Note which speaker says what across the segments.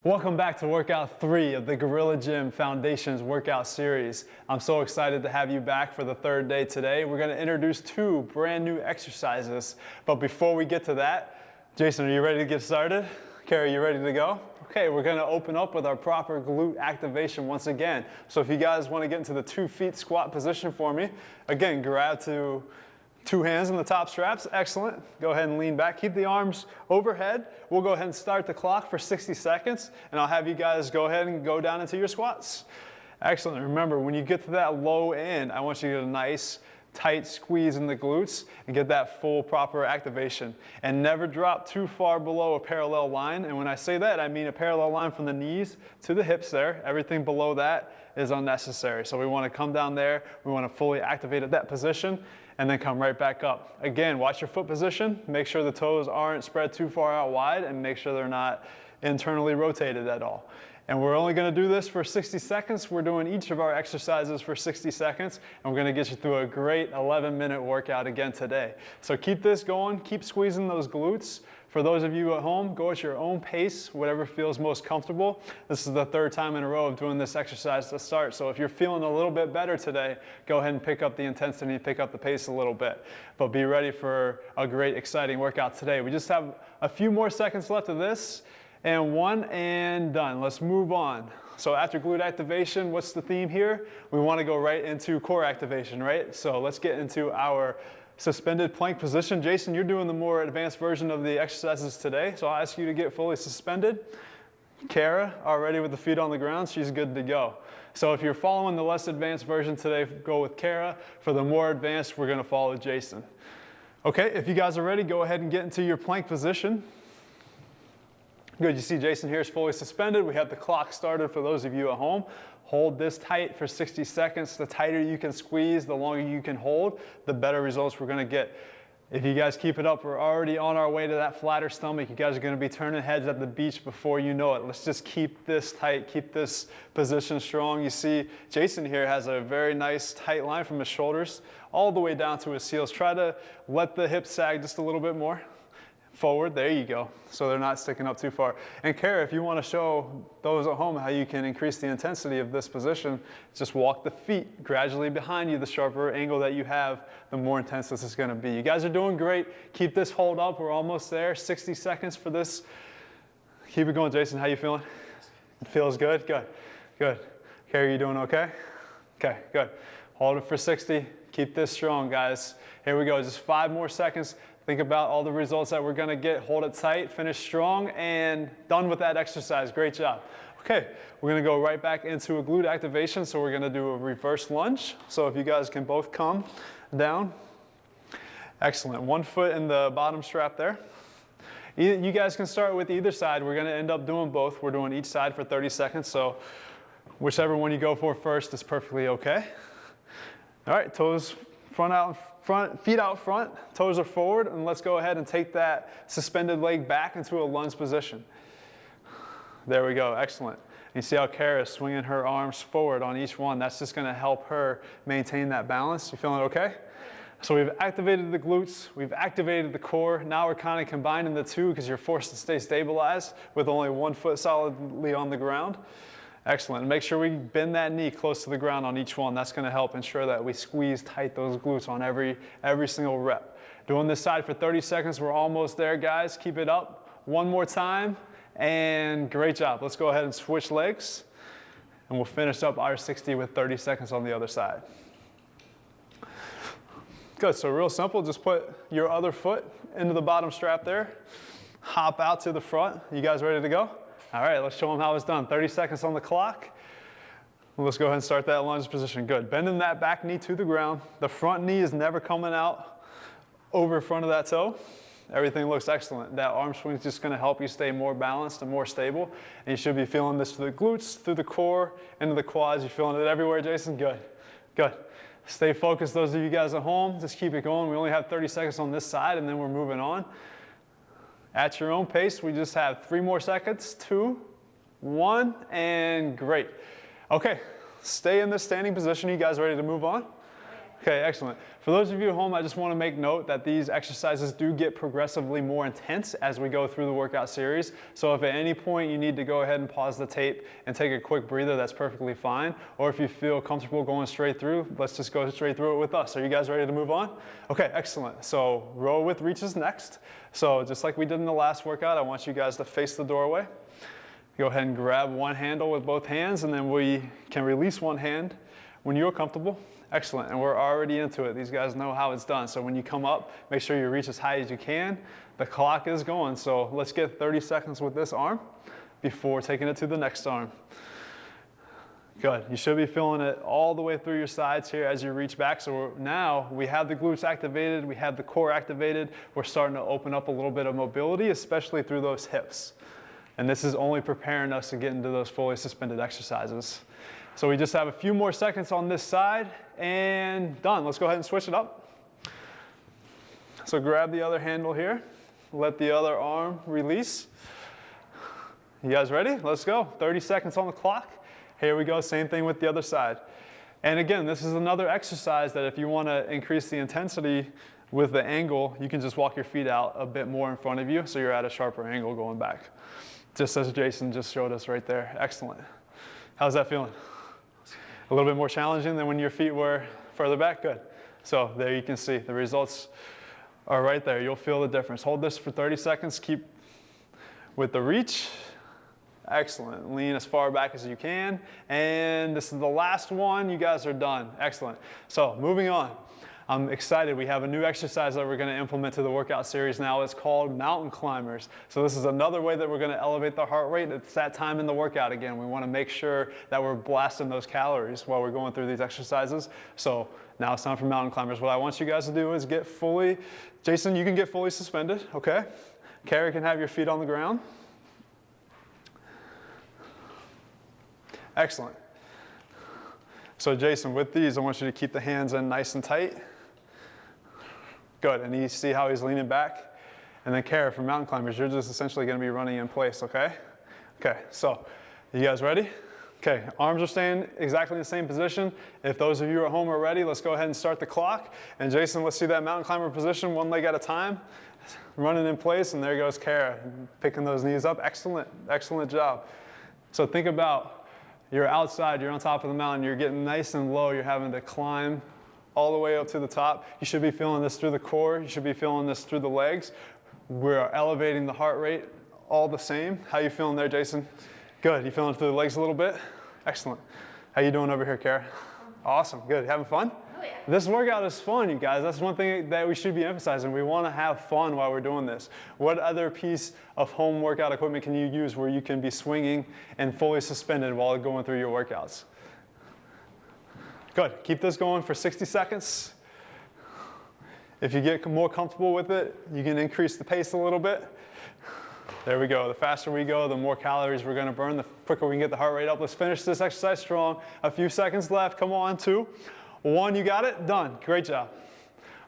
Speaker 1: Welcome back to workout 3 of the Gorilla Gym Foundations workout series. I'm so excited to have you back for the third day today. We're going to introduce 2 brand new exercises. But before we get to that, Jason, are you ready to get started? Carrie, you ready to go? Okay, we're going to open up with our proper glute activation once again. So if you guys want to get into the 2 feet squat position for me, again, grab to 2 hands in the top straps. Excellent. Go ahead and lean back. Keep the arms overhead. We'll go ahead and start the clock for 60 seconds, and I'll have you guys go ahead and go down into your squats. Excellent. Remember, when you get to that low end, I want you to get a nice tight squeeze in the glutes and get that full proper activation. And never drop too far below a parallel line. And when I say that, I mean a parallel line from the knees to the hips there. Everything below that is unnecessary. So we want to come down there. We want to fully activate at that position and then come right back up. Again, watch your foot position. Make sure the toes aren't spread too far out wide and make sure they're not internally rotated at all. And we're only going to do this for 60 seconds. We're doing each of our exercises for 60 seconds, and we're going to get you through a great 11-minute workout again today. So keep this going. Keep squeezing those glutes. For those of you at home, go at your own pace, whatever feels most comfortable. This is the 3rd time in a row of doing this exercise to start. So if you're feeling a little bit better today, go ahead and pick up the intensity, pick up the pace a little bit. But be ready for a great, exciting workout today. We just have a few more seconds left of this. And 1 and done. Let's move on. So after glute activation, what's the theme here? We want to go right into core activation, right? So let's get into our suspended plank position. Jason, you're doing the more advanced version of the exercises today, so I'll ask you to get fully suspended. Kara, already with the feet on the ground, she's good to go. So if you're following the less advanced version today, go with Kara. For the more advanced, we're going to follow Jason. Okay, if you guys are ready, go ahead and get into your plank position. Good, you see Jason here is fully suspended. We have the clock started for those of you at home. Hold this tight for 60 seconds. The tighter you can squeeze, the longer you can hold, the better results we're gonna get. If you guys keep it up, we're already on our way to that flatter stomach. You guys are gonna be turning heads at the beach before you know it. Let's just keep this tight, keep this position strong. You see Jason here has a very nice tight line from his shoulders all the way down to his heels. Try to let the hips sag just a little bit more. Forward, there you go, so they're not sticking up too far. And Kara, if you want to show those at home how you can increase the intensity of this position, just walk the feet gradually behind you. The sharper angle that you have, the more intense this is going to be. You guys are doing great. Keep this hold up. We're almost there. 60 seconds for this. Keep it going, Jason. How you feeling? It feels good? Good. Good. Kara, you doing okay? Okay, good. Hold it for 60. Keep this strong, guys. Here we go. Just 5 more seconds. Think about all the results that we're going to get. Hold it tight, finish strong, and done with that exercise. Great job. Okay, we're going to go right back into a glute activation. So we're going to do a reverse lunge. So if you guys can both come down. Excellent. 1 foot in the bottom strap there. You guys can start with either side. We're going to end up doing both. We're doing each side for 30 seconds. So whichever one you go for first is perfectly okay. All right, toes feet out front, toes are forward, and let's go ahead and take that suspended leg back into a lunge position. There we go, excellent. You see how Kara is swinging her arms forward on each one. That's just gonna help her maintain that balance. You feeling okay? So we've activated the glutes, we've activated the core. Now we're kind of combining the two because you're forced to stay stabilized with only 1 foot solidly on the ground. Excellent. Make sure we bend that knee close to the ground on each one. That's going to help ensure that we squeeze tight those glutes on every single rep. Doing this side for 30 seconds. We're almost there, guys. Keep it up. 1 more time, and great job. Let's go ahead and switch legs, and we'll finish up our 60 with 30 seconds on the other side. Good. So real simple. Just put your other foot into the bottom strap there. Hop out to the front. You guys ready to go? All right, let's show them how it's done. 30 seconds on the clock. Let's go ahead and start that lunge position. Good. Bending that back knee to the ground. The front knee is never coming out over front of that toe. Everything looks excellent. That arm swing is just going to help you stay more balanced and more stable. And you should be feeling this through the glutes, through the core, into the quads. You feeling it everywhere, Jason? Good. Good. Stay focused, those of you guys at home. Just keep it going. We only have 30 seconds on this side, and then we're moving on. At your own pace, we just have 3 more seconds. 2, 1, and great. Okay, stay in this standing position. You guys ready to move on? Okay, excellent. For those of you at home, I just want to make note that these exercises do get progressively more intense as we go through the workout series. So if at any point you need to go ahead and pause the tape and take a quick breather, that's perfectly fine. Or if you feel comfortable going straight through, let's just go straight through it with us. Are you guys ready to move on? Okay, excellent. So row with reaches next. So just like we did in the last workout, I want you guys to face the doorway. Go ahead and grab one handle with both hands, and then we can release one hand when you're comfortable. Excellent, and we're already into it. These guys know how it's done. So when you come up, make sure you reach as high as you can. The clock is going, so let's get 30 seconds with this arm before taking it to the next arm. Good, you should be feeling it all the way through your sides here as you reach back. So now we have the glutes activated, we have the core activated. We're starting to open up a little bit of mobility, especially through those hips. And this is only preparing us to get into those fully suspended exercises. So we just have a few more seconds on this side and done. Let's go ahead and switch it up. So grab the other handle here. Let the other arm release. You guys ready? Let's go. 30 seconds on the clock. Here we go. Same thing with the other side. And again, this is another exercise that if you want to increase the intensity with the angle, you can just walk your feet out a bit more in front of you so you're at a sharper angle going back. Just as Jason just showed us right there. Excellent. How's that feeling? A little bit more challenging than when your feet were further back? Good. So there you can see the results are right there. You'll feel the difference. Hold this for 30 seconds. Keep with the reach. Excellent. Lean as far back as you can. And this is the last one. You guys are done. Excellent. So moving on. I'm excited. We have a new exercise that we're going to implement to the workout series now. It's called mountain climbers. So this is another way that we're going to elevate the heart rate. It's that time in the workout again. We want to make sure that we're blasting those calories while we're going through these exercises. So now it's time for mountain climbers. What I want you guys to do is get fully, Jason, you can get fully suspended, okay? Carrie can have your feet on the ground. Excellent. So Jason, with these, I want you to keep the hands in nice and tight. Good, and you see how he's leaning back? And then Kara, for mountain climbers, you're just essentially gonna be running in place, okay? Okay, so, you guys ready? Okay, arms are staying exactly in the same position. If those of you at home are ready, let's go ahead and start the clock. And Jason, let's see that mountain climber position, one leg at a time. Running in place, and there goes Kara, picking those knees up. Excellent, excellent job. So think about, you're outside, you're on top of the mountain, you're getting nice and low, you're having to climb all the way up to the top. You should be feeling this through the core, you should be feeling this through the legs. We're elevating the heart rate all the same. How you feeling there, Jason? Good, you feeling it through the legs a little bit? Excellent. How you doing over here, Kara? Awesome, good, having fun?
Speaker 2: Oh yeah.
Speaker 1: This workout is fun, you guys. That's one thing that we should be emphasizing. We want to have fun while we're doing this. What other piece of home workout equipment can you use where you can be swinging and fully suspended while going through your workouts? Good, keep this going for 60 seconds. If you get more comfortable with it, you can increase the pace a little bit. There we go. The faster we go, the more calories we're going to burn, the quicker we can get the heart rate up. Let's finish this exercise strong. A few seconds left. Come on, 2, 1, you got it? Done. Great job.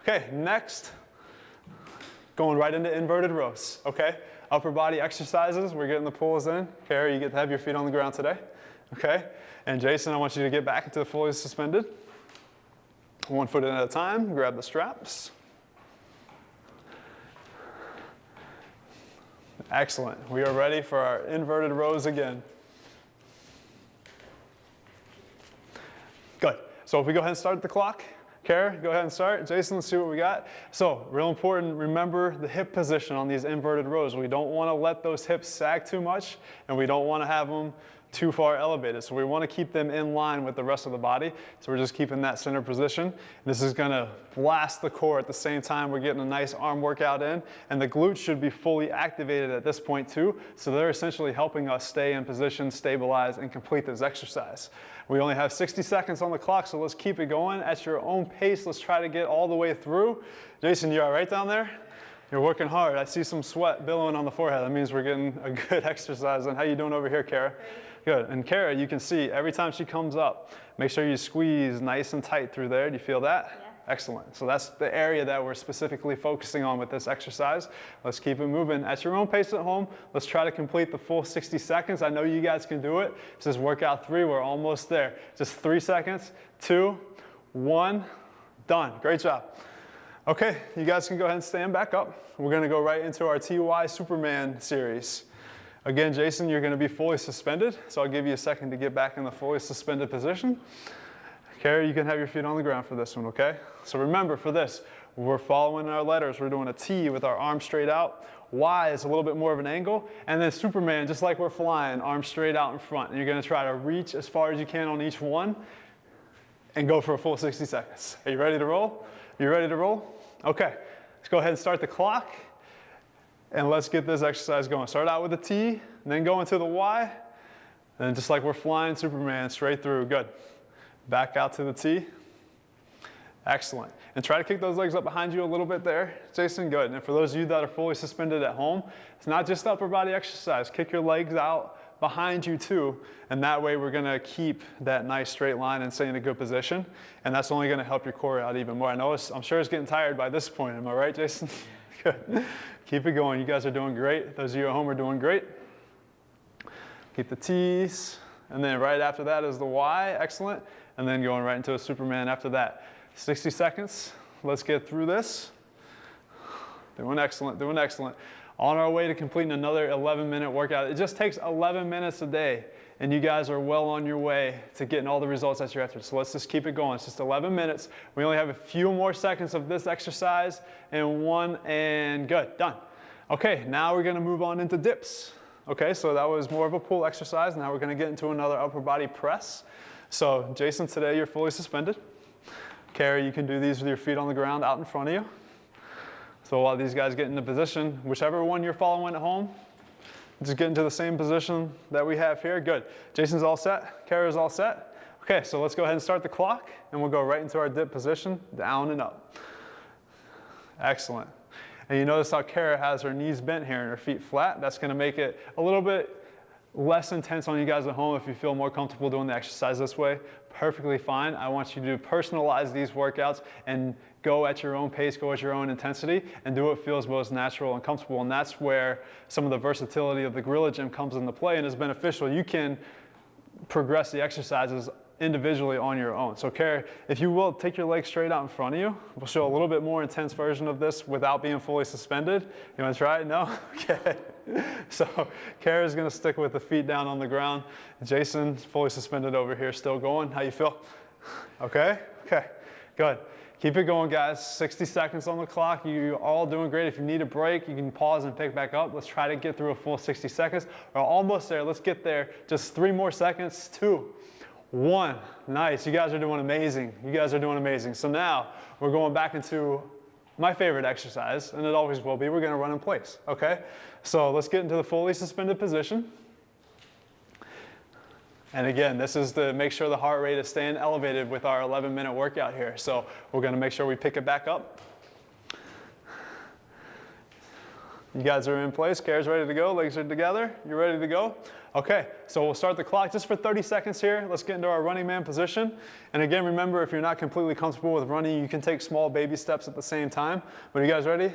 Speaker 1: Okay, next, going right into inverted rows, okay? Upper body exercises, we're getting the pulls in. Carrie, you get to have your feet on the ground today, okay? And Jason, I want you to get back into the fully suspended. 1 foot in at a time, grab the straps. Excellent. We are ready for our inverted rows again. Good. So if we go ahead and start the clock, Kara, go ahead and start. Jason, let's see what we got. So real important, remember the hip position on these inverted rows. We don't want to let those hips sag too much, and we don't want to have them too far elevated. So we want to keep them in line with the rest of the body. So we're just keeping that center position. This is going to blast the core at the same time. We're getting a nice arm workout in, and the glutes should be fully activated at this point too. So they're essentially helping us stay in position, stabilize, and complete this exercise. We only have 60 seconds on the clock, so let's keep it going at your own pace. Let's try to get all the way through. Jason, you all right down there? You're working hard. I see some sweat billowing on the forehead. That means we're getting a good exercise. And how you doing over here, Kara? Good. And Kara, you can see every time she comes up, make sure you squeeze nice and tight through there. Do you feel that? Yeah. Excellent. So that's the area that we're specifically focusing on with this exercise. Let's keep it moving at your own pace at home. Let's try to complete the full 60 seconds. I know you guys can do it. This is workout 3. We're almost there. Just 3 seconds. 2, 1. Done, great job. Okay, you guys can go ahead and stand back up. We're gonna go right into our TY Superman series. Again, Jason, you're gonna be fully suspended, so I'll give you a second to get back in the fully suspended position. Carrie, you can have your feet on the ground for this one, okay? So remember, for this, we're following our letters. We're doing a T with our arms straight out. Y is a little bit more of an angle. And then Superman, just like we're flying, arms straight out in front. And you're gonna try to reach as far as you can on each one and go for a full 60 seconds. Are you ready to roll? You ready to roll? Okay, let's go ahead and start the clock. And let's get this exercise going. Start out with the T, and then go into the Y. And just like we're flying Superman, straight through, good. Back out to the T. Excellent. And try to kick those legs up behind you a little bit there, Jason, good. And for those of you that are fully suspended at home, it's not just upper body exercise. Kick your legs out behind you too, and that way we're gonna keep that nice straight line and stay in a good position, and that's only gonna help your core out even more. I'm sure it's getting tired by this point, am I right, Jason? Good. Keep it going, you guys are doing great. Those of you at home are doing great. Keep the T's, and then right after that is the Y, excellent, and then going right into a Superman after that. 60 seconds, let's get through this. Doing excellent, doing excellent. On our way to completing another 11-minute workout. It just takes 11 minutes a day, and you guys are well on your way to getting all the results that you're after. So let's just keep it going. It's just 11 minutes. We only have a few more seconds of this exercise, and one, and good, done. Okay, now we're gonna move on into dips. Okay, so that was more of a pull exercise. Now we're gonna get into another upper body press. So Jason, today you're fully suspended. Carrie, you can do these with your feet on the ground out in front of you. So while these guys get into position, whichever one you're following at home, just get into the same position that we have here. Good. Jason's all set. Carrie's all set. Okay, so let's go ahead and start the clock, and we'll go right into our dip position, down and up. Excellent. And you notice how Kara has her knees bent here and her feet flat. That's going to make it a little bit less intense on you guys at home if you feel more comfortable doing the exercise this way. Perfectly fine. I want you to personalize these workouts and go at your own pace, go at your own intensity, and do what feels most natural and comfortable. And that's where some of the versatility of the Gorilla Gym comes into play and is beneficial. You can progress the exercises individually on your own. So Kara, if you will, take your legs straight out in front of you. We'll show a little bit more intense version of this without being fully suspended. You want to try it? No? Okay. So Kara's going to stick with the feet down on the ground. Jason's fully suspended over here, still going. How you feel? Okay? Okay. Good. Keep it going, guys. 60 seconds on the clock. You're all doing great. If you need a break, you can pause and pick back up. Let's try to get through a full 60 seconds. We're almost there. Let's get there. Just 3 more seconds. 2, 1. Nice. You guys are doing amazing. You guys are doing amazing. So now we're going back into my favorite exercise, and it always will be. We're going to run in place, okay? So let's get into the fully suspended position. And again, this is to make sure the heart rate is staying elevated with our 11-minute workout here. So we're going to make sure we pick it back up. You guys are in place. Kara's ready to go. Legs are together. You ready to go? Okay, so we'll start the clock just for 30 seconds here. Let's get into our running man position. And again, remember, if you're not completely comfortable with running, you can take small baby steps at the same time. But are you guys ready?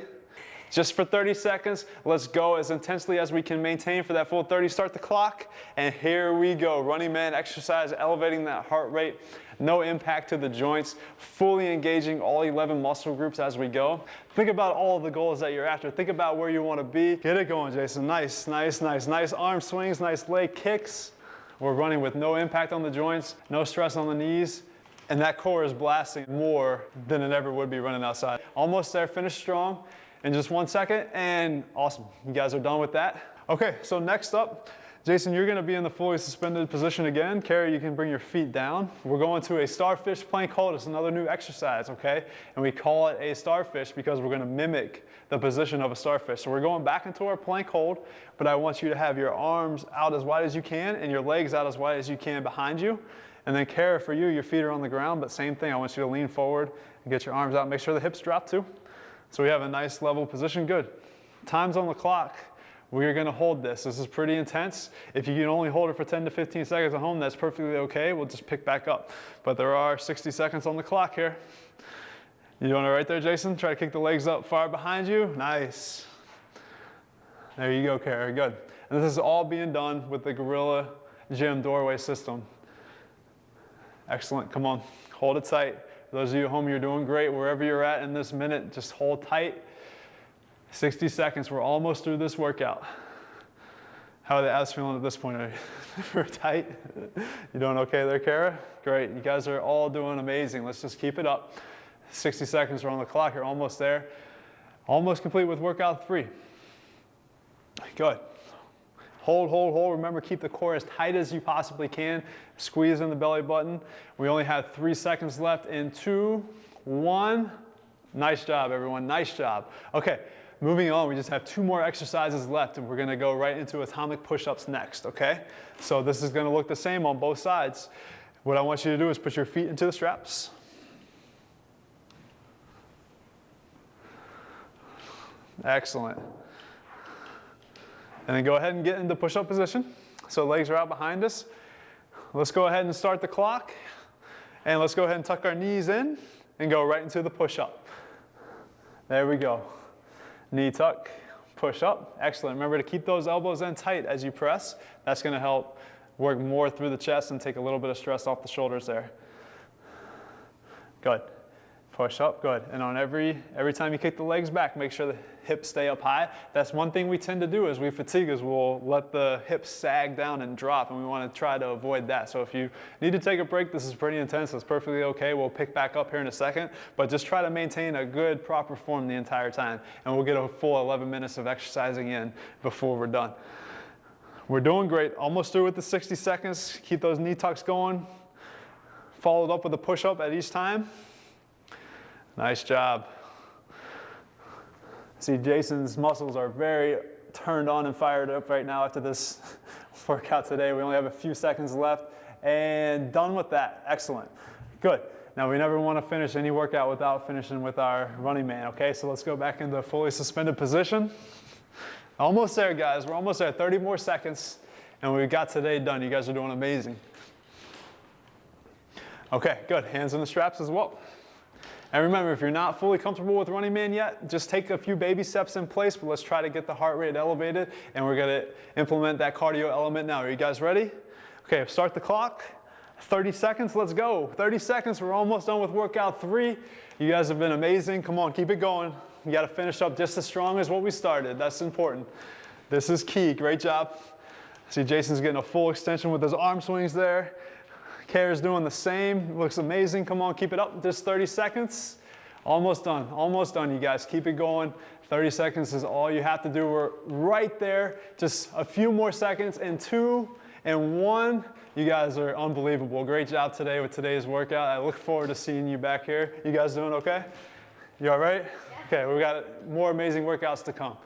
Speaker 1: Just for 30 seconds, let's go as intensely as we can maintain for that full 30. Start the clock, and here we go. Running man exercise, elevating that heart rate, no impact to the joints, fully engaging all 11 muscle groups as we go. Think about all of the goals that you're after. Think about where you want to be. Get it going, Jason. Nice, nice, nice. Nice arm swings, nice leg kicks. We're running with no impact on the joints, no stress on the knees, and that core is blasting more than it ever would be running outside. Almost there, finish strong. In just 1 second, and awesome. You guys are done with that. Okay, so next up, Jason, you're gonna be in the fully suspended position again. Carrie, you can bring your feet down. We're going to a starfish plank hold. It's another new exercise, okay? And we call it a starfish because we're gonna mimic the position of a starfish. So we're going back into our plank hold, but I want you to have your arms out as wide as you can and your legs out as wide as you can behind you. And then Carrie, for you, your feet are on the ground, but same thing. I want you to lean forward and get your arms out. Make sure the hips drop too. So we have a nice level position, good. Time's on the clock. We're gonna hold this. This is pretty intense. If you can only hold it for 10 to 15 seconds at home, that's perfectly okay. We'll just pick back up. But there are 60 seconds on the clock here. You doing it right there, Jason? Try to kick the legs up far behind you. Nice. There you go, Kara, good. And this is all being done with the Gorilla Gym doorway system. Excellent, come on, hold it tight. For those of you at home, you're doing great. Wherever you're at in this minute, just hold tight. 60 seconds, we're almost through this workout. How are the abs feeling at this point? Are you tight? You doing okay there, Kara? Great, you guys are all doing amazing. Let's just keep it up. 60 seconds are on the clock, you're almost there. Almost complete with workout 3. Good. Hold, hold, hold. Remember, keep the core as tight as you possibly can. Squeeze in the belly button. We only have 3 seconds left in 2, 1. Nice job, everyone, nice job. Okay. Moving on, we just have 2 more exercises left and we're gonna go right into atomic push-ups next, okay? So this is gonna look the same on both sides. What I want you to do is put your feet into the straps. Excellent. And then go ahead and get into push-up position. So legs are out behind us. Let's go ahead and start the clock. And let's go ahead and tuck our knees in and go right into the push-up. There we go. Knee tuck, push up. Excellent. Remember to keep those elbows in tight as you press. That's going to help work more through the chest and take a little bit of stress off the shoulders there. Good. Push up, good. And on every time you kick the legs back, make sure the hips stay up high. That's one thing we tend to do as we fatigue is we'll let the hips sag down and drop, and we want to try to avoid that. So if you need to take a break, this is pretty intense. It's perfectly okay. We'll pick back up here in a second, but just try to maintain a good, proper form the entire time, and we'll get a full 11 minutes of exercising in before we're done. We're doing great. Almost through with the 60 seconds. Keep those knee tucks going. Followed up with a push-up at each time. Nice job. See, Jason's muscles are very turned on and fired up right now after this workout today. We only have a few seconds left and done with that. Excellent. Good. Now, we never want to finish any workout without finishing with our running man, okay? So let's go back into a fully suspended position. Almost there, guys. We're almost there. 30 more seconds, and we got today done. You guys are doing amazing. Okay, good. Hands in the straps as well. And remember, if you're not fully comfortable with running man yet, just take a few baby steps in place, but let's try to get the heart rate elevated, and we're gonna implement that cardio element now. Are you guys ready? Okay, start the clock. 30 seconds, let's go. 30 seconds, we're almost done with workout 3. You guys have been amazing. Come on, keep it going. You gotta finish up just as strong as what we started. That's important. This is key, great job. See, Jason's getting a full extension with his arm swings there. Kara's doing the same, looks amazing. Come on, keep it up, just 30 seconds. Almost done, you guys. Keep it going. 30 seconds is all you have to do. We're right there, just a few more seconds, and 2 and 1. You guys are unbelievable. Great job today with today's workout. I look forward to seeing you back here. You guys doing okay? You all right? Yeah. Okay, we got more amazing workouts to come.